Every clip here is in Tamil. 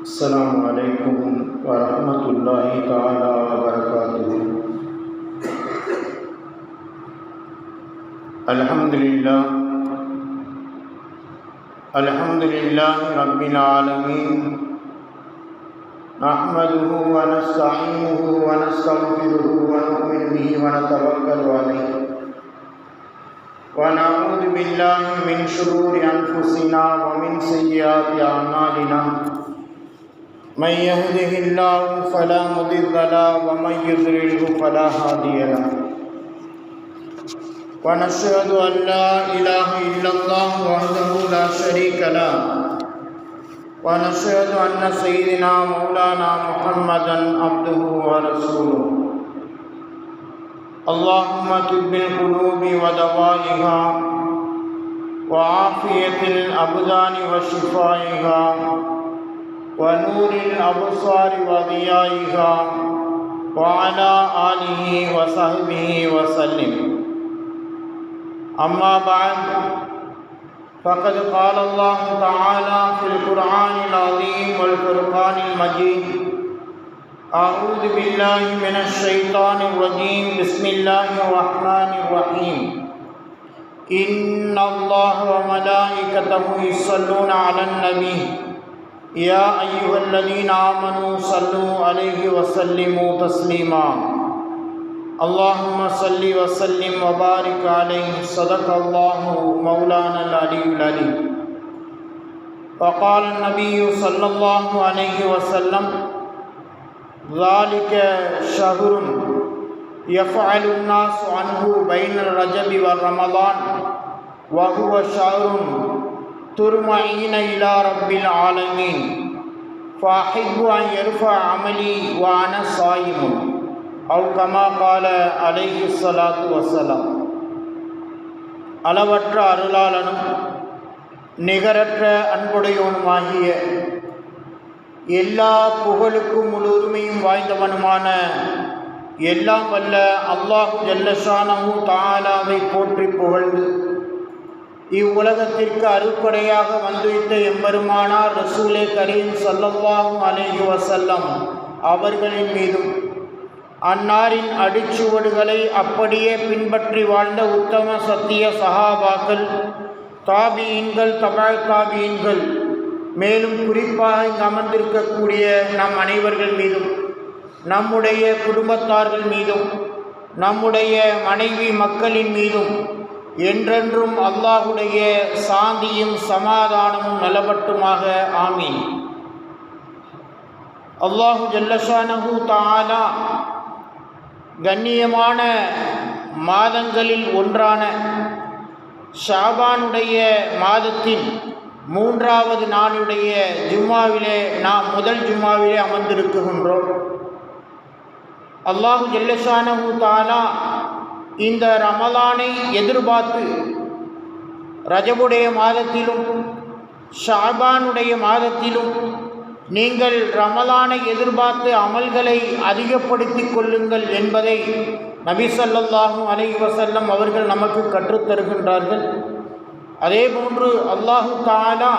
السلام عليكم ورحمة الله تعالى وبركاته. الحمد لله رب العالمين، نحمده ونستعينه ونستغفره ونؤمن به ونتوكل عليه، ونعوذ بالله من شرور أنفسنا ومن سيئات أعمالنا. من يهده الله فلا مضل له ومن يضلل فلا هادي له، ونشهد أن لا إله إلا الله وحده لا شريك له، ونشهد أن سيدنا مولانا محمدا عبده ورسوله. اللهم طب القلوب ودوائها وعافية الأبدان وشفائها ونور الأبصار وضيائها وعلى آله وصحبه وسلم. أما بعد، فقد قال الله تعالى في القرآن العظيم والفرقان المجيد: أعوذ بالله من الشيطان الرجيم، بسم الله الرحمن الرحيم. إن الله وملائكته يصلون على النبي يا أيها الذين آمنوا صلوا عليه وسلموا تسليما. اللهم صل وسلم وبارك عليه. صدق الله مولانا العلي العليم. وقال النبي صلى الله عليه وسلم: ذلك شهر يفعل الناس عنه بين الرجب والرمضان، وهو شهر ترمعين إلى رب العالمين، فأحب أن يرفع عملي وأنا صائم، أو كما قال عليه الصلاة والسلام. அளவற்ற அருளாளனும் நிகரற்ற அன்புடையவனுமாகிய எல்லா புகழுக்கும் முழு உரிமையும் வாய்ந்தவனுமான எல்லாம் வல்ல அல்லாஹு ஜல்லஷானஹு தஆலாவை போற்றி புகழ்ந்து, இவ்வுலகத்திற்கு அருட்கொடையாக வந்துவிட்ட எம்பெருமானார் ரசூலே கரீம் ஸல்லல்லாஹு அலைஹி வஸல்லம் அவர்களின் மீதும், அன்னாரின் அடிச்சுவடுகளை அப்படியே பின்பற்றி வாழ்ந்த உத்தம சத்திய சஹாபாக்கள், தாபீன்கள், தபஅத் தாபீன்கள், மேலும் குறிப்பாக இங்கு அமர்ந்திருக்கக்கூடிய நம் அனைவர்கள் மீதும், நம்முடைய குடும்பத்தார்கள் மீதும், நம்முடைய மனைவி மக்களின் மீதும் என்றென்றும் அல்லாஹுடைய சாந்தியும் சமாதானமும் நலவட்டுமாக. ஆமீன். அல்லாஹு ஜல்லஷானஹு தஆலா கண்ணியமான மாதங்களில் ஒன்றான ஷாபானுடைய மாதத்தின் 3வது நாளுடைய ஜும்மாவிலே நாம் முதல் ஜும்மாவிலே அமர்ந்திருக்கின்றோம். அல்லாஹு ஜல்லஷானஹு தஆலா இந்த ரமலானை எதிர்பார்த்து ரஜபுடைய மாதத்திலும் ஷாபானுடைய மாதத்திலும் நீங்கள் ரமலானை எதிர்பார்த்து அமல்களை அதிகப்படுத்திக் கொள்ளுங்கள் என்பதை நபி ஸல்லல்லாஹு அலைஹி வஸல்லம் அவர்கள் நமக்கு கற்றுத்தருகின்றார்கள். அதேபோன்று அல்லாஹு தஆலா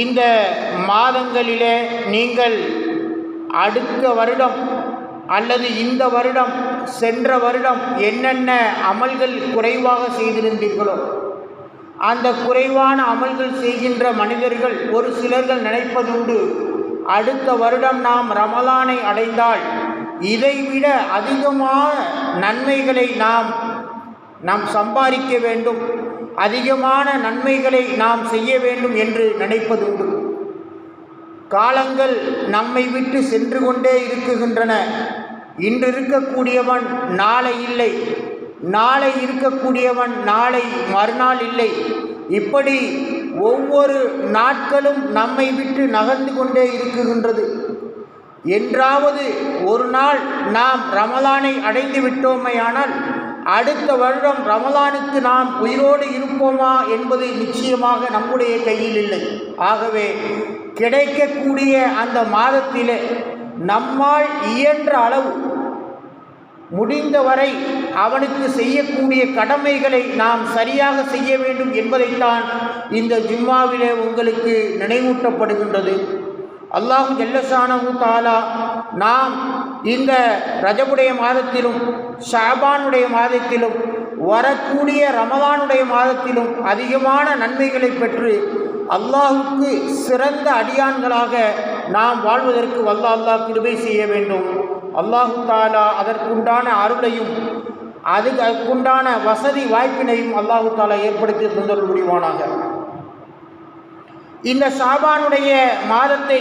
இந்த மாதங்களிலே நீங்கள் அடுத்த வருடம் அல்லது இந்த வருடம், சென்ற வருடம் என்னென்ன அமல்கள் குறைவாக செய்திருந்தீர்களோ, அந்த குறைவான அமல்கள் செய்கின்ற மனிதர்கள் ஒரு சிலர்கள் நினைப்பதுண்டு, அடுத்த வருடம் நாம் ரமலானை அடைந்தால் இதைவிட அதிகமான நன்மைகளை நாம் சம்பாதிக்க வேண்டும், அதிகமான நன்மைகளை நாம் செய்ய வேண்டும் என்று நினைப்பதுண்டு. காலங்கள் நம்மை விட்டு சென்று கொண்டே இருக்குகின்றன. இன்று இருக்கக்கூடியவன் நாளை இல்லை, நாளை இருக்கக்கூடியவன் நாளை மறுநாள் இல்லை. இப்படி ஒவ்வொரு நாட்களும் நம்மை விட்டு நகர்ந்து கொண்டே இருக்குகின்றது. என்றாவது ஒரு நாள் நாம் ரமலானை அடைந்து விட்டோமேயானால் அடுத்த வருடம் ரமலானுக்கு நாம் உயிரோடு இருப்போமா என்பது நிச்சயமாக நம்முடைய கையில் இல்லை. ஆகவே கிடைக்கக்கூடிய அந்த மாதத்திலே நம்மால் இயன்ற அளவு முடிந்தவரை அவனுக்கு செய்யக்கூடிய கடமைகளை நாம் சரியாக செய்ய வேண்டும் என்பதைத்தான் இந்த ஜும்மாவிலே உங்களுக்கு நினைவூட்டப்படுகின்றது. அல்லாஹு ஜல்லஷானஹு தஆலா நாம் இந்த ரஜபுடைய மாதத்திலும் ஷஅபானுடைய மாதத்திலும் வரக்கூடிய ரமலானுடைய மாதத்திலும் அதிகமான நன்மைகளை பெற்று அல்லாஹுக்கு சிறந்த அடியான்களாக நாம் வாழ்வதற்கு அல்லாஹ் கிருபை செய்ய வேண்டும். அல்லாஹு தஆலா அதற்குண்டான அருளையும் அதுக்குண்டான வசதி வாய்ப்பினையும் அல்லாஹு தஆலா ஏற்படுத்தி தந்தருள் புரிவானாக. இந்த ஷாபானுடைய மாதத்தை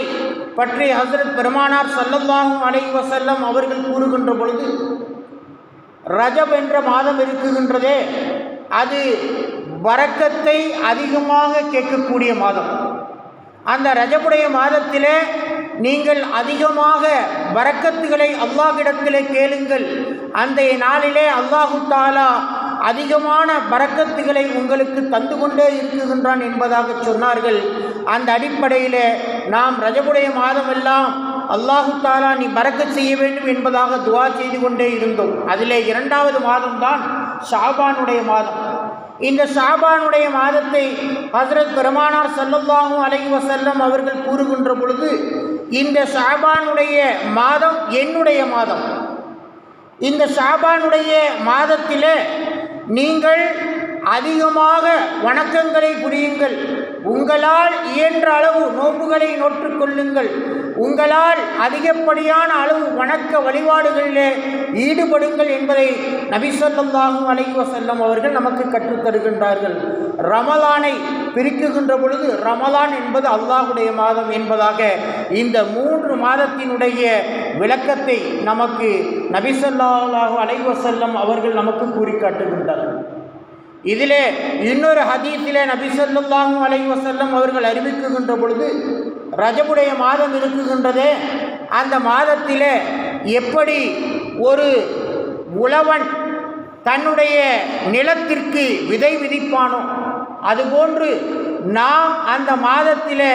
பற்றி ஹஸ்ரத் பெருமானார் ஸல்லல்லாஹு அலைஹி வஸல்லம் அவர்கள் கூறுகின்ற பொழுது, ரஜப் என்ற மாதம் இருக்குகின்றதே அது பரக்கத்தை அதிகமாக கேட்கக்கூடிய மாதம். அந்த ரஜபுடைய மாதத்திலே நீங்கள் அதிகமாக பரக்கத்துகளை அல்லாஹ்விடத்திலே கேளுங்கள். அந்த நாளிலே அல்லாஹு தஆலா அதிகமான பரக்கத்துகளை உங்களுக்கு தந்து கொண்டே இருக்குகின்றான் என்பதாக சொன்னார்கள். அந்த அடிப்படையில் நாம் ரஜபுடைய மாதமெல்லாம் அல்லாஹு தஆலா நீ பரக்கத் செய்ய வேண்டும் என்பதாக துஆ செய்து கொண்டே இருந்தோம். அதிலே இரண்டாவது மாதம்தான் ஷாபானுடைய மாதம். இந்த ஷாபானுடைய மாதத்தை ஹஸ்ரத் பெருமானார் ஸல்லல்லாஹு அலைஹி வஸல்லம் அவர்கள் கூறுகின்ற பொழுது, இந்த ஷாபானுடைய மாதம் என்னுடைய மாதம். இந்த ஷாபானுடைய மாதத்திலே நீங்கள் அதிகமாக வணக்கங்களை புரியுங்கள். உங்களால் இயன்ற அளவு நோன்புகளை நோற்றுக் கொள்ளுங்கள். உங்களால் அதிகப்படியான அளவு வணக்க வழிபாடுகளிலே ஈடுபடுங்கள் என்பதை நபி ஸல்லல்லாஹு அலைஹி வஸல்லம் அவர்கள் நமக்கு கற்றுத்தருகின்றார்கள். ரமலானை பிரிக்குகின்ற பொழுது ரமலான் என்பது அல்லாஹுடைய மாதம் என்பதாக இந்த 3 மாதத்தினுடைய விளக்கத்தை நமக்கு நபி ஸல்லல்லாஹு அலைஹி வஸல்லம் அவர்கள் நமக்கு கூறி காட்டுகின்றார்கள். இதிலே இன்னொரு ஹதீஸிலே நபி ஸல்லல்லாஹு அலைஹி வஸல்லம் அவர்கள் அறிவிக்குகின்ற பொழுது, ரஜபுடைய மாதம் இருக்குகின்றதே அந்த மாதத்திலே எப்படி ஒரு உழவன் தன்னுடைய நிலத்திற்கு விதை விதிப்பானோ அதுபோன்று நாம் அந்த மாதத்திலே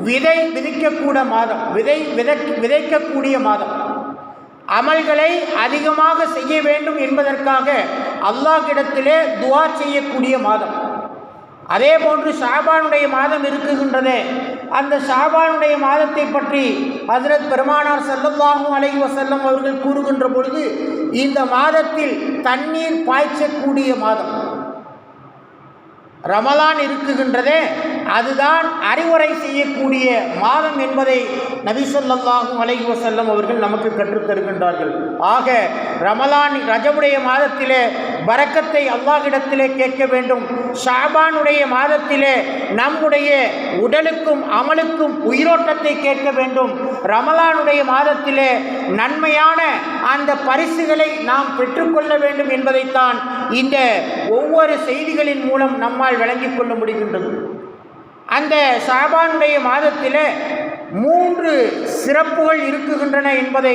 விதை விதிக்கக்கூடிய மாதம், விதைக்கக்கூடிய மாதம், அமல்களை அதிகமாக செய்ய வேண்டும் என்பதற்காக அல்லாஹ்விடத்திலே துஆ செய்யக்கூடிய மாதம். அதே போன்று ஷாபானுடைய மாதம் இருக்குகின்றதே அந்த ஷாபானுடைய மாதத்தை பற்றி ஹஸ்ரத் பெருமானார் ஸல்லல்லாஹு அலைஹி வஸல்லம் அவர்கள் கூறுகின்ற பொழுது, இந்த மாதத்தில் தண்ணீர் பாய்ச்சக்கூடிய மாதம். ரமலான் இருக்குகின்றதே அதுதான் அறிவுரை செய்யக்கூடிய மாதம் என்பதை நபி ஸல்லல்லாஹு அலைஹி வஸல்லம் அவர்கள் நமக்கு கற்றுத்தருகின்றார்கள். ஆக ரஜபுடைய மாதத்திலே பரக்கத்தை அல்லாஹ்விடத்திலே கேட்க வேண்டும். ஷாபானுடைய மாதத்திலே நம்முடைய உடலுக்கும் அமலுக்கும் உயிரோட்டத்தை கேட்க வேண்டும். ரமலானுடைய மாதத்திலே நன்மையான அந்த பரிசுகளை நாம் பெற்றுக்கொள்ள வேண்டும் என்பதைத்தான் இந்த ஒவ்வொரு செய்திகளின் மூலம் நம்மால் விளங்கிக் கொள்ள முடிகின்றது. அந்த ஷாபானுடைய மாதத்திலே 3 சிறப்புகள் இருக்குகின்றன என்பதை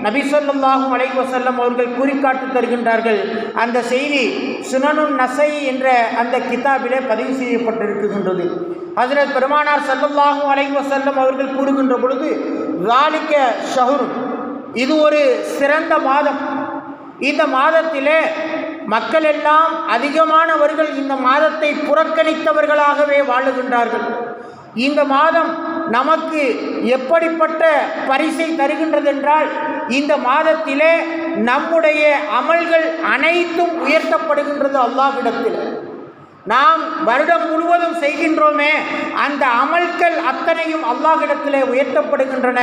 நபி ஸல்லல்லாஹு அலைஹி வஸல்லம் அவர்கள் குறிக்காட்டு தருகின்றார்கள். அந்த செய்தி சுனனுன் நஸஈ என்ற அந்த கிதாபிலே பதிவு செய்யப்பட்டிருக்கின்றது. ஹஜ்ரத் பெருமானார் ஸல்லல்லாஹு அலைஹி வஸல்லம் அவர்கள் கூறுகின்ற பொழுது, ஸாலிக ஷஹ்ரு, இது ஒரு சிறந்த மாதம். இந்த மாதத்திலே மக்கள் எல்லாம் அதிகமானவர்கள் இந்த மாதத்தை புறக்கணித்தவர்களாகவே வாழுகின்றார்கள். இந்த மாதம் நமக்கு எப்படிப்பட்ட பரிசை தருகின்றது என்றால், இந்த மாதத்திலே நம்முடைய அமல்கள் அனைத்தும் உயர்த்தப்படுகின்றது அல்லாஹ்விடத்தில். நாம் வருடம் முழுவதும் செய்கின்றோமே அந்த அமல்கள் அத்தனையும் அல்லாஹ்விடத்திலே உயர்த்தப்படுகின்றன.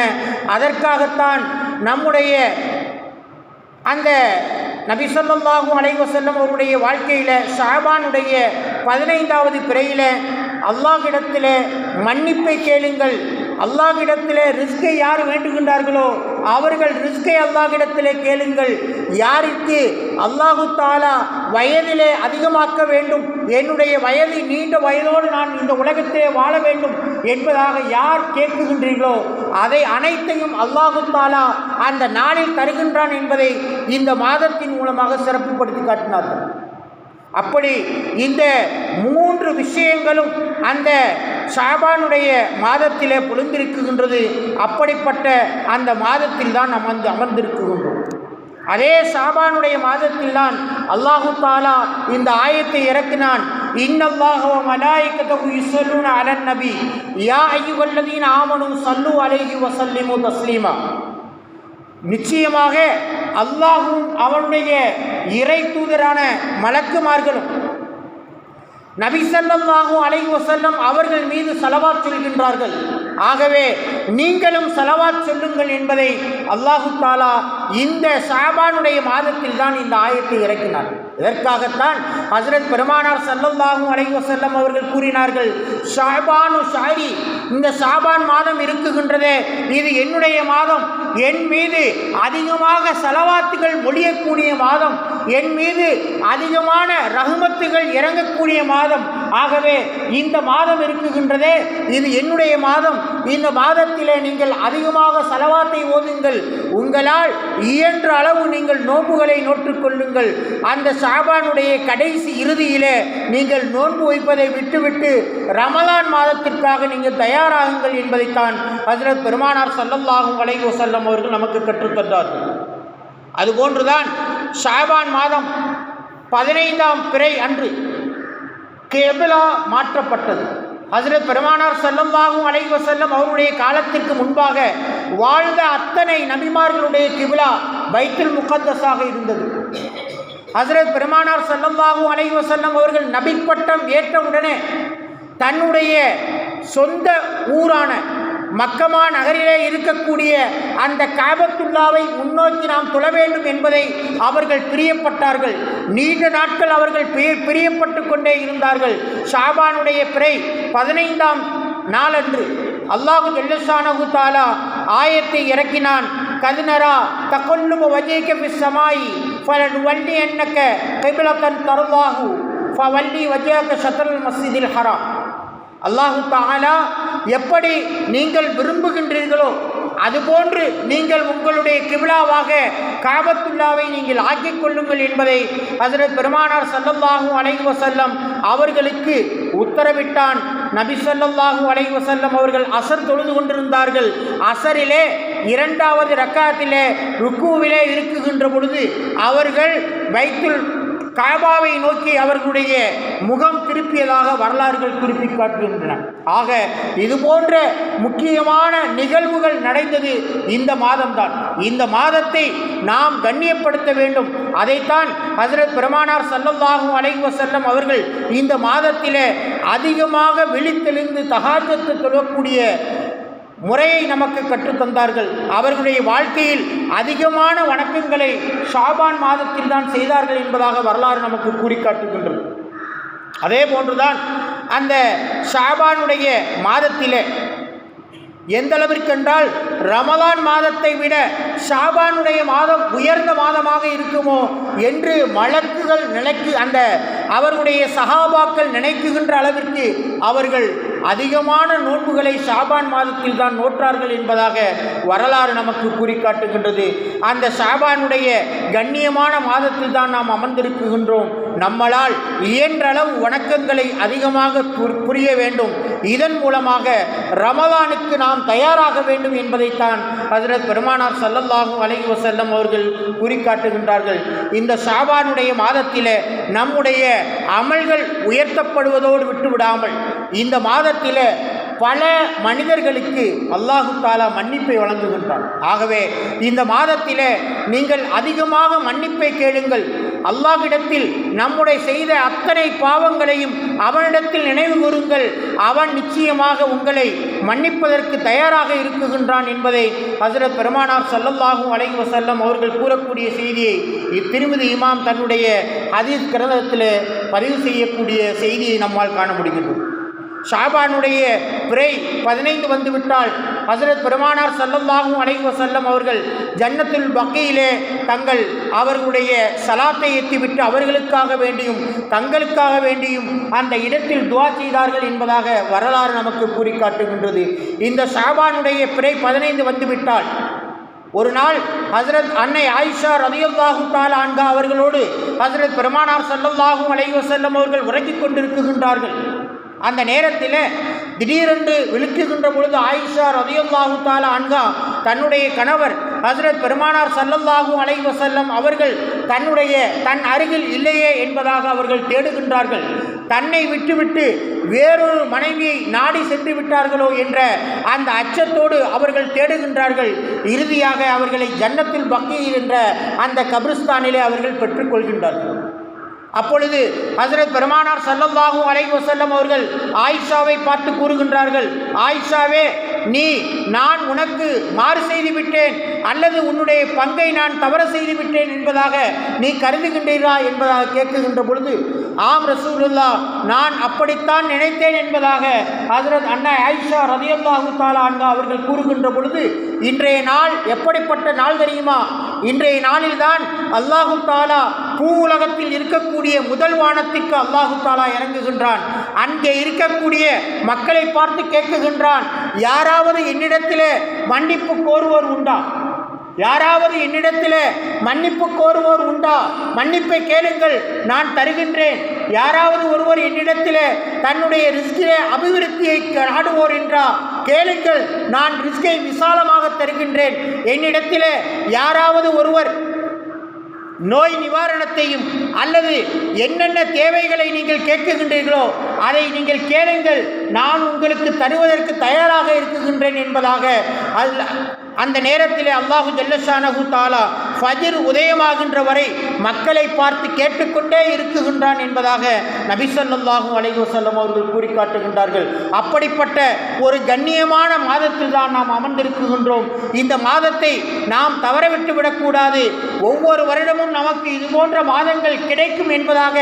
அதற்காகத்தான் நம்முடைய அந்த நபி ஸல்லல்லாஹு அலைஹி வஸல்லம் அவருடைய வாழ்க்கையில் ஷாபானுடைய 15வது பிறையில் அல்லாஹ்விடத்திலே மன்னிப்பை கேளுங்கள். அல்லாஹ்விடத்திலே ரிஸ்கை யார் வேண்டுகின்றார்களோ அவர்கள் ரிஸ்கை அல்லாஹ்விடத்திலே கேளுங்கள். யாருக்கு அல்லாஹு தஆலா வயதிலே அதிகமாக்க வேண்டும், என்னுடைய வயது நீண்ட வயதோடு நான் இந்த உலகத்திலே வாழ வேண்டும் என்பதாக யார் கேட்குகின்றீர்களோ அதை அனைத்தையும் அல்லாஹு தஆலா அந்த நாளில் தருகின்றான் என்பதை இந்த மாதத்தின் மூலமாக சிறப்புப்படுத்தி காட்டினார்கள். அப்படி இந்த 3 விஷயங்களும் அந்த ஷாபானுடைய மாதத்திலே பொழுந்திருக்குகின்றது. அப்படிப்பட்ட அந்த மாதத்தில் தான் நாம் அமர்ந்திருக்குகின்றோம். அதே ஷாபானுடைய மாதத்தில் தான் அல்லாஹு தஆலா இந்த ஆயத்தை இறக்கினான். இன்னல்லாஹ வ மலாயிகத்தஹு யுஸல்லூன அலன் நபி யா அய்யுஹல்லதீன ஆமனூ ஸல்லூ அலைஹி வ ஸல்லிமு தஸ்லீமா. நிச்சயமாக அல்லாஹ்வும் அவனுடைய இறை தூதரான மலக்குமார்களும் நபி ஸல்லல்லாஹு அலைஹி வஸல்லம் அவர்கள் மீது ஸலவாத் சொல்கின்றார்கள். ஆகவே நீங்களும் ஸலவாத் சொல்லுங்கள் என்பதை அல்லாஹு தஆலா இந்த ஷாபானுடைய மாதத்தில் தான் இந்த ஆயத்தை இறக்கினார். இதற்காகத்தான் ஹஜ்ரத் பெருமானார் ஸல்லல்லாஹு அலைஹி வஸல்லம் அவர்கள் கூறினார்கள், ஷாபானு ஷாரி, இந்த ஷாபான் மாதம் இருக்குகின்றதே இது என்னுடைய மாதம், என் மீது அதிகமாக ஸலவாத்துகள் மொழியக்கூடிய மாதம், என் மீது அதிகமான ரஹ்மத்துகள் இறங்கக்கூடிய மாதம். ஆகவே இந்த மாதம் இருக்குகின்றதே இது என்னுடைய மாதம், இந்த மாதத்திலே நீங்கள் அதிகமாக ஸலவாத்தை ஓதுங்கள், உங்களால் இயன்ற அளவு நீங்கள் நோன்புகளை நோற்றுக்கொள்ளுங்கள், அந்த ஷாபானுடைய கடைசி இறுதியிலே நீங்கள் நோன்பு வைப்பதை விட்டுவிட்டு ரமலான் மாதத்திற்காக நீங்கள் தயாராகுங்கள் என்பதைத்தான் ஹஜ்ரத் பெருமானார் ஸல்லல்லாஹு அலைஹி வஸல்லம் அவர்கள் நமக்கு கற்றுத்தந்தார்கள். அதுபோன்றுதான் ஷாபான் மாதம் 15ஆம் பிறை அன்று கிப்லா மாற்றப்பட்டது. ஹஜ்ரத் பெருமானார் ஸல்லல்லாஹு அலைஹி வஸல்லம் அவருடைய காலத்திற்கு முன்பாக வாழ்ந்த அத்தனை நபிமார்களுடைய கிப்லா பைத்துல் முகத்தஸாக இருந்தது. ஹஜ்ரத் பெருமானார் ஸல்லல்லாஹு அலைஹி வஸல்லம் அவர்கள் நபி பட்டம் ஏற்றவுடனே தன்னுடைய சொந்த ஊரான மக்கமா நகரிலே இருக்கக்கூடிய அந்த காபத்துல்லாவை முன்னோக்கி நாம் தொழ வேண்டும் என்பதை அவர்கள் பிரியப்பட்டார்கள். நீண்ட நாட்கள் அவர்கள் பிரியப்பட்டு கொண்டே இருந்தார்கள். ஷாபானுடைய பிறை 15ஆம் நாளன்று அல்லாஹு ஜல்லஷானஹு தஆலா ஆயத்தை இறக்கினான். கத்னரா தகல்லுப வஜ்ஹிக ஃபிஸ் ஸமாயி ஃபலனுவல்லியன்னக கிப்லத்தன் தர்லாஹு ஃபவல்லி வஜ்ஹக ஷத்ரல் மஸ்ஜிதில் ஹராம். அல்லாஹு தஆலா எப்படி நீங்கள் விரும்புகின்றீர்களோ அதுபோன்று நீங்கள் உங்களுடைய கிப்லாவாக காபத்துல்லாவை நீங்கள் ஆக்கிக் கொள்ளுங்கள் என்பதை ஹஜ்ரத் பெருமானார் ஸல்லல்லாஹு அலைஹி வஸல்லம் அவர்களுக்கு உத்தரவிட்டான். நபி ஸல்லல்லாஹு அலைஹி வஸல்லம் அவர்கள் அசர் தொழுது கொண்டிருந்தார்கள். அசரிலே 2வது ரக்காத்திலே ருக்கூவிலே இருக்குகின்ற பொழுது அவர்கள் பைத்துல் காபாவை நோக்கி அவர்களுடைய முகம் திருப்பியதாக வரலாறுகள் குறிப்பி காட்டுகின்றன. ஆக இது போன்ற முக்கியமான நிகழ்வுகள் நடந்தது இந்த மாதம்தான். இந்த மாதத்தை நாம் கண்ணியப்படுத்த வேண்டும். அதைத்தான் ஹஜ்ரத் பெருமானார் ஸல்லல்லாஹு அலைஹி வஸல்லம் அவர்கள் இந்த மாதத்திலே அதிகமாக விழித்தெழுந்து தஹஜ்ஜத் தொழக்கூடிய முறையை நமக்கு கற்றுத்தந்தார்கள். அவர்களுடைய வாழ்க்கையில் அதிகமான வணக்கங்களை ஷாபான் மாதத்தில் தான் செய்தார்கள் என்பதாக வரலாறு நமக்கு கூறி காட்டுகின்றது. அதே போன்றுதான் அந்த ஷாபானுடைய மாதத்திலே எந்த அளவிற்கென்றால் ரமலான் மாதத்தை விட ஷாபானுடைய மாதம் உயர்ந்த மாதமாக இருக்குமோ என்று மலக்குகள் அந்த அவர்களுடைய சஹாபாக்கள் நினைக்குகின்ற அளவிற்கு அவர்கள் அதிகமான நோன்புகளை ஷாபான் மாதத்தில் தான் நோற்றார்கள் என்பதாக வரலாறு நமக்கு கூறி காட்டுகின்றது. அந்த ஷாபானுடைய கண்ணியமான மாதத்தில் தான் நாம் அமர்ந்திருக்கின்றோம். நம்மளால் இயன்றளவு வணக்கங்களை அதிகமாக புரிய வேண்டும். இதன் மூலமாக ரமலானுக்கு நாம் தயாராக வேண்டும் என்பதைத்தான் ஹஜ்ரத் பெருமானார் ஸல்லல்லாஹு அலைஹி வஸல்லம் அவர்கள் கூறி காட்டுகின்றார்கள். இந்த ஷாபானுடைய மாதத்திலே நம்முடைய அமல்கள் உயர்த்தப்படுவதோடு விட்டுவிடாமல் இந்த மாதத்திலே பல மனிதர்களுக்கு அல்லாஹு தஆலா மன்னிப்பை வழங்குகின்றான். ஆகவே இந்த மாதத்திலே நீங்கள் அதிகமாக மன்னிப்பை கேளுங்கள். அல்லாஹ்விடத்தில் நம்முடைய செய்த அத்தனை பாவங்களையும் அவனிடத்தில் நினைவு கூறுங்கள். அவன் நிச்சயமாக உங்களை மன்னிப்பதற்கு தயாராக இருக்குகின்றான் என்பதை ஹஜ்ரத் பெருமானார் ஸல்லல்லாஹு அலைஹி வஸல்லம் அவர்கள் கூறக்கூடிய செய்தியை இத்திருமிதி இமாம் தன்னுடைய ஹதீஸ் கிரந்தத்தில் பதிவு செய்யக்கூடிய செய்தியை நம்மால் காண முடிகின்றது. ஷாபானுடைய பிறை 15 வந்துவிட்டால் ஹஜ்ரத் பெருமானார் ஸல்லல்லாஹு அலைஹி வஸல்லம் அவர்கள் ஜன்னத்துல் பக்கீயிலே அவர்களுடைய சலாத்தை எத்திவிட்டு அவர்களுக்காக வேண்டியும் தங்களுக்காக வேண்டியும் அந்த இடத்தில் துஆ செய்தார்கள் என்பதாக வரலாறு நமக்கு கூறி காட்டுகின்றது. இந்த ஷாபானுடைய பிறை 15 வந்துவிட்டால் ஒரு நாள் ஹஜ்ரத் அன்னை ஆயிஷா ரலியல்லாஹு தஆலா அன்ஹா அவர்களோடு ஹஜ்ரத் பெருமானார் ஸல்லல்லாஹு அலைஹி வஸல்லம் அவர்கள் உறங்கிக் கொண்டிருக்கின்றார்கள். அந்த நேரத்தில் திடீரென்று விழிக்குகின்ற பொழுது ஆயிஷா ரலியல்லாஹு தஆலா அன்ஹா தன்னுடைய கணவர் ஹஜ்ரத் பெருமானார் ஸல்லல்லாஹு அலைஹி வஸல்லம் அவர்கள் தன் அருகில் இல்லையே என்பதாக அவர்கள் தேடுகின்றார்கள். தன்னை விட்டுவிட்டு வேறொரு மனைவியை நாடி சென்று விட்டார்களோ என்ற அந்த அச்சத்தோடு அவர்கள் தேடுகின்றார்கள். இறுதியாக அவர்களை ஜன்னத்துல் பக்கீ என்ற அந்த கபிரிஸ்தானிலே அவர்கள் பெற்றுக்கொள்கின்றார்கள். அப்பொழுது ஹஜ்ரத் பெருமானார் ஸல்லல்லாஹு அலைஹி வஸல்லம் அவர்கள் ஆயிஷாவை பார்த்து கூறுகின்றார்கள், ஆயிஷாவே, நான் உனக்கு மாறு செய்து விட்டேன் அல்லது உன்னுடைய பங்கை நான் தவறு செய்து விட்டேன் என்பதாக நீ கருதுகின்றீரா என்பதாக கேட்குகின்ற பொழுது, ஆம் ரசூலுல்லாஹ், நான் அப்படித்தான் நினைத்தேன் என்பதாக ஹஜ்ரத் அன்னை ஆயிஷா ரலியல்லாஹு தஆலா அன்ஹா அவர்கள் கூறுகின்ற பொழுது, இன்றைய நாள் எப்படிப்பட்ட நாள் தெரியுமா? இன்றைய நாளில்தான் அல்லாஹு தஆலா பூ உலகத்தில் இருக்கக்கூடிய முதல் வானத்திற்கு அல்லாஹு தஆலா இறங்குகின்றான். அங்கே இருக்கக்கூடிய மக்களை பார்த்து கேட்குகின்றான், யாராவது என்னிடத்திலே மன்னிப்பு கோருவோர் உண்டா? யாராவது என்னிடத்திலே மன்னிப்பு கோருவோர் உண்டா? மன்னிப்பை கேளுங்கள், நான் தருகின்றேன். யாராவது ஒருவர் என்னிடத்திலே தன்னுடைய ரிஸ்கிலே அபிவிருத்தியை நாடுவோர் என்றா கேளுங்கள், நான் ரிஸ்கை விசாலமாக தருகின்றேன். என்னிடத்திலே யாராவது ஒருவர் நோய் நிவாரணத்தையும் அல்லது என்னென்ன தேவைகளை நீங்கள் கேட்குகின்றீர்களோ அதை நீங்கள் கேளுங்கள், நான் உங்களுக்கு தருவதற்கு தயாராக இருக்குகின்றேன் என்பதாக அந்த நேரத்தில் அல்லாஹு ஜல்லஷானஹு தஆலா ஃபஜ்ர் உதயமாகின்ற வரை மக்களை பார்த்து கேட்டுக்கொண்டே இருக்குகின்றான் என்பதாக நபி ஸல்லல்லாஹு அலைஹி வஸல்லம் அவர்கள் கூறி காட்டுகின்றார்கள். அப்படிப்பட்ட ஒரு கண்ணியமான மாதத்தில் தான் நாம் அமர்ந்திருக்குகின்றோம். இந்த மாதத்தை நாம் தவறவிட்டு விடக்கூடாது. ஒவ்வொரு வருடமும் நமக்கு இது போன்ற மாதங்கள் கிடைக்கும் என்பதாக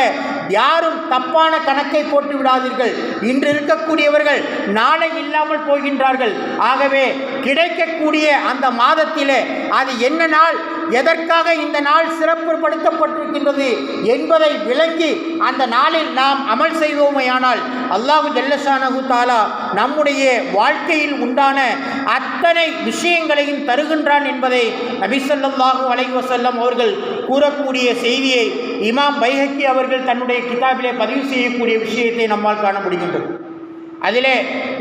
யாரும் தப்பான கணக்கை போட்டு விடாதீர்கள். இன்று இருக்கக்கூடியவர்கள் நாளை இல்லாமல் போகின்றார்கள். ஆகவே கிடைக்கக்கூடிய அந்த மாதத்திலே அது என்ன நாள், எதற்காக இந்த நாள் சிறப்புப்படுத்தப்பட்டிருக்கின்றது என்பதை விளங்கி அந்த நாளில் நாம் அமல் செய்வோமேயானால் அல்லாஹு ஜல்லஷானஹு தஆலா நம்முடைய வாழ்க்கையில் உண்டான அத்தனை விஷயங்களையும் தருகின்றான் என்பதை நபி ஸல்லல்லாஹு அலைஹி வஸல்லம் அவர்கள் கூறக்கூடிய செய்தியை இமாம் பைஹக்கி அவர்கள் தன்னுடைய கிதாபிலே பதிவு செய்யக்கூடிய விஷயத்தை நம்மால் காண முடிகின்றது. அதிலே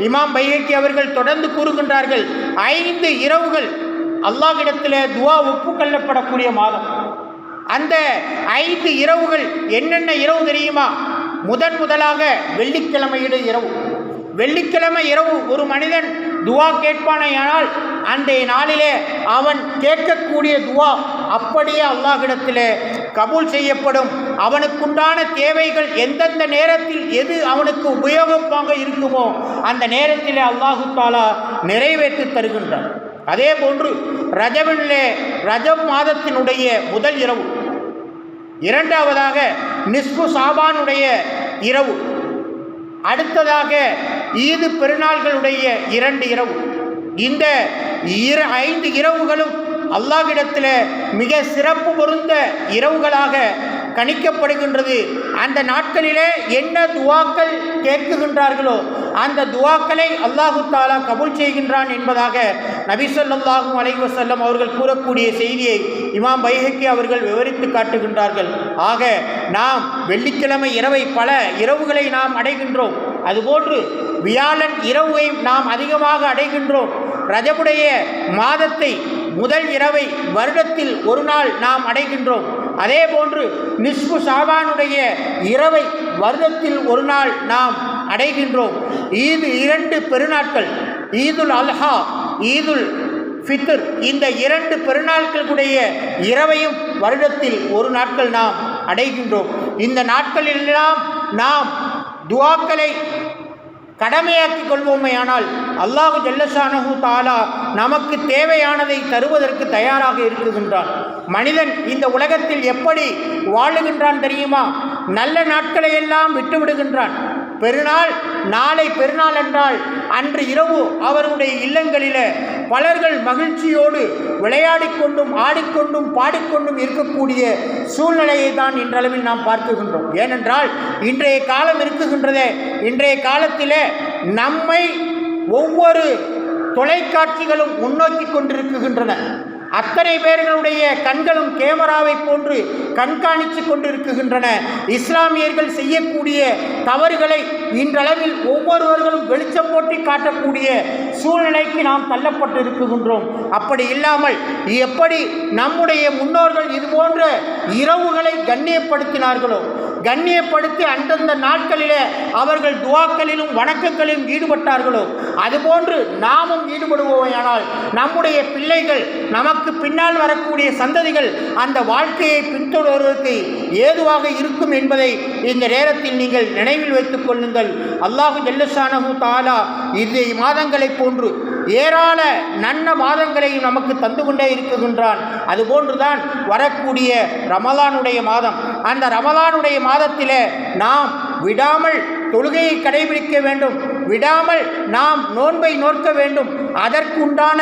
இமாம் பைஹக்கி அவர்கள் தொடர்ந்து கூறுகின்றார்கள், 5 இரவுகள் அல்லாஹ்விடத்திலே துஆ ஒப்புக்கொள்ளப்படக்கூடிய மாதம். அந்த 5 இரவுகள் என்னென்ன இரவு தெரியுமா? முதலாக வெள்ளிக்கிழமையுடைய இரவு. வெள்ளிக்கிழமை இரவு ஒரு மனிதன் துஆ கேட்பானேயானால் அன்றைய நாளிலே அவன் கேட்கக்கூடிய துஆ அப்படியே அல்லாஹ்விடத்திலே கபூல் செய்யப்படும். அவனுக்குண்டான தேவைகள் எந்தெந்த நேரத்தில் எது அவனுக்கு உபயோகமாக இருக்குமோ அந்த நேரத்திலே அல்லாஹு தஆலா நிறைவேற்றி தருகின்றான். அதே போன்று ரஜப் மாதத்தினுடைய முதல் இரவு, இரண்டாவதாக நிஸ்பு ஷாபானுடைய இரவு, அடுத்ததாக ஈது பெருநாள்களுடைய 2 இரவு. இந்த 5 இரவுகளும் அல்லாஹ்விடத்தில் மிக சிறப்பு பொருந்த இரவுகளாக கணிக்கப்படுகின்றது. அந்த நாட்களிலே என்ன துஆக்கள் கேட்குகின்றார்களோ அந்த துஆக்களை அல்லாஹு தஆலா கபூல் செய்கின்றான் என்பதாக நபி ஸல்லல்லாஹு அலைஹி வஸல்லம் அவர்கள் கூறக்கூடிய செய்தியை இமாம் பைஹக்கி அவர்கள் விவரித்து காட்டுகின்றார்கள். ஆக நாம் வெள்ளிக்கிழமை இரவை பல இரவுகளை நாம் அடைகின்றோம். அதுபோன்று வியாழன் இரவை நாம் அதிகமாக அடைகின்றோம். ரஜபுடைய மாதத்தை முதல் இரவை வருடத்தில் ஒரு நாள் நாம் அடைகின்றோம். அதே போன்று நிஸ்பு ஷாபானுடைய இரவை வருடத்தில் ஒரு நாள் நாம் அடைகின்றோம். ஈது 2 பெருநாட்கள், ஈதுல் அல்ஹா, ஈதுல் ஃபித்ர், இந்த 2 பெருநாட்களுடைய இரவையும் வருடத்தில் ஒரு நாட்கள் நாம் அடைகின்றோம். இந்த நாட்களெல்லாம் நாம் துஆக்களை கடமையாக்கி கொள்வோமேயானால் அல்லாஹு ஜல்லஷானஹு தஆலா நமக்கு தேவையானதை தருவதற்கு தயாராக இருக்குகின்றான். மனிதன் இந்த உலகத்தில் எப்படி வாழுகின்றான் தெரியுமா? நல்ல நாட்களை எல்லாம் விட்டுவிடுகின்றான். பெருநாள், நாளை பெருநாள் என்றால் அன்று இரவு அவருடைய இல்லங்களில் பலர்கள் மகிழ்ச்சியோடு விளையாடிக்கொண்டும் ஆடிக்கொண்டும் பாடிக்கொண்டும் இருக்கக்கூடிய சூழ்நிலையை தான் இன்றளவில் நாம் பார்க்குகின்றோம். ஏனென்றால் இன்றைய காலம் இருக்குகின்றதே, இன்றைய காலத்திலே நம்மை ஒவ்வொரு தொலைக்காட்சிகளும் முன்னோக்கி கொண்டிருக்குகின்றன. அத்தனை பேர்களுடைய கண்களும் கேமராவை போன்று கண்காணித்து கொண்டிருக்குகின்றன. இஸ்லாமியர்கள் செய்யக்கூடிய தவறுகளை இன்றளவில் ஒவ்வொருவர்களும் வெளிச்சம் போட்டி காட்டக்கூடிய சூழ்நிலைக்கு நாம் தள்ளப்பட்டு இருக்குகின்றோம். அப்படி இல்லாமல் எப்படி நம்முடைய முன்னோர்கள் இதுபோன்ற இரவுகளை கண்ணியப்படுத்தினார்களோ, கண்ணியப்படுத்தி அந்தந்த நாட்களிலே அவர்கள் துவாக்களிலும் வணக்கங்களிலும் ஈடுபட்டார்களோ அதுபோன்று நாமும் ஈடுபடுவோமையானால் நம்முடைய பிள்ளைகள், நமக்கு பின்னால் வரக்கூடிய சந்ததிகள் அந்த வாழ்க்கையை பின்தொடர்வதற்கு ஏதுவாக இருக்கும் என்பதை இந்த நேரத்தில் நீங்கள் நினைவில் வைத்துக் கொள்ளுங்கள். அல்லாஹு ஜல்லஷானஹு தஆலா இந்த மாதங்களைப் போன்று ஏராள நன்ன மாதங்களையும் நமக்கு தந்து கொண்டே இருக்குகின்றான். அதுபோன்றுதான் வரக்கூடிய ரமலானுடைய மாதம். அந்த ரமலானுடைய மாதத்திலே நாம் விடாமல் தொழுகையை கடைபிடிக்க வேண்டும், விடாமல் நாம் நோன்பை நோக்க வேண்டும். அதற்குண்டான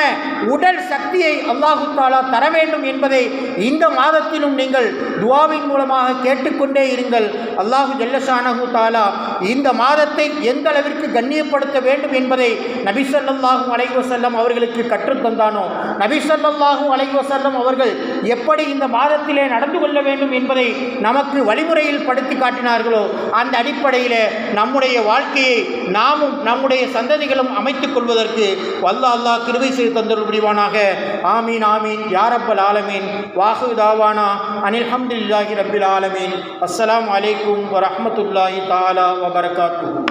உடல் சக்தியை அல்லாஹு தஆலா தர வேண்டும் என்பதை இந்த மாதத்திலும் நீங்கள் துஆவின் மூலமாக கேட்டுக்கொண்டே இருங்கள். அல்லாஹு ஜல்லஷானஹு தஆலா இந்த மாதத்தை எந்த அளவிற்கு கண்ணியப்படுத்த வேண்டும் என்பதை நபி ஸல்லல்லாஹு அலைஹி வஸல்லம் அவர்களுக்கு கற்றுத்தந்தானோ, நபி ஸல்லல்லாஹு அலைஹி வஸல்லம் அவர்கள் எப்படி இந்த மாதத்திலே நடந்து கொள்ள வேண்டும் என்பதை நமக்கு வழிமுறையில் படுத்தி காட்டினார்களோ அந்த அடிப்படையில் நம்முடைய வாழ்க்கையை நாமும் நம்முடைய சந்ததிகளும் அமைத்துக் கொள்வதற்கு அல்லாஹ் கிருபை செய்து தந்தருள் புரிவானாக. ஆமீன் ஆமீன் யா ரப்பல் ஆலமீன். வாஹு தாவானா அனில் ஹம்துலில்லாஹி ரப்பில் ஆலமீன். அஸ்ஸலாமு அலைக்கும் வரஹ்மத்துல்லாஹி தஆலா வபரகாத்துஹு.